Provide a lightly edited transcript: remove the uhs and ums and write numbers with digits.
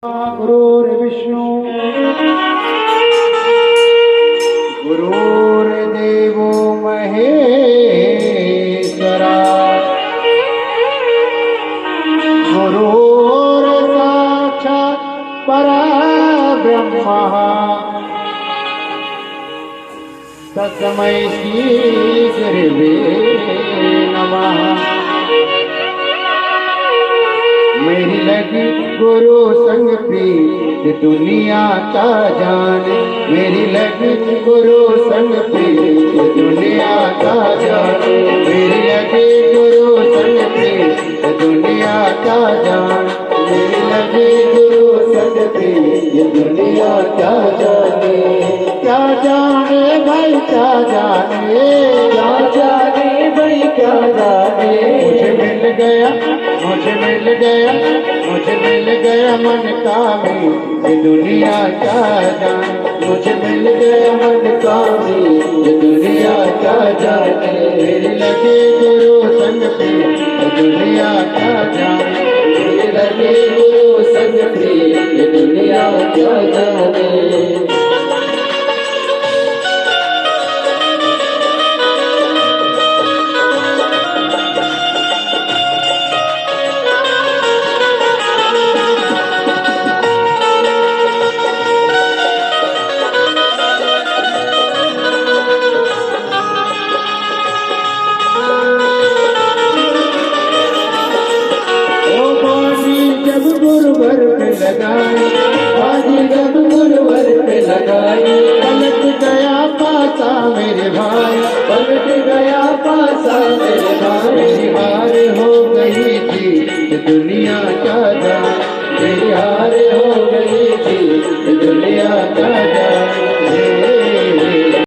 गुरुर्विष्णु गुरुर्देवो महेश्वरा गुरुर्साक्षात् परब्रह्म तस्मै श्री गुरवे नमः। मेरी लगी गुरु संग प्रीत दुनिया का जाने, मेरी लगी गुरु संग प्रीत दुनिया का जाने, मेरी लगी गुरु संग प्रीत दुनिया का जाने, मेरी लगी गुरु संग प्रीत दुनिया का जाने। क्या जाने भाई क्या जाने, क्या जाने भाई क्या जाने, मुझे मिल गया मुझे मिल गया मुझे मिल गया मन का ये दुनिया क्या जाने, मुझे मिल गया मन का ये दुनिया क्या जाने। मेरी लगे गुरु संग पे ये दुनिया क्या जाने, मेरी लगे गुरु संग पे ये दुनिया क्या जाने। गुरुवर पे लगाई बाजी जब गुरुवर पे लगाई, पलट गया पासा मेरे भाई, पलट गया पासा मेरे भाई। हार हो गई थी दुनिया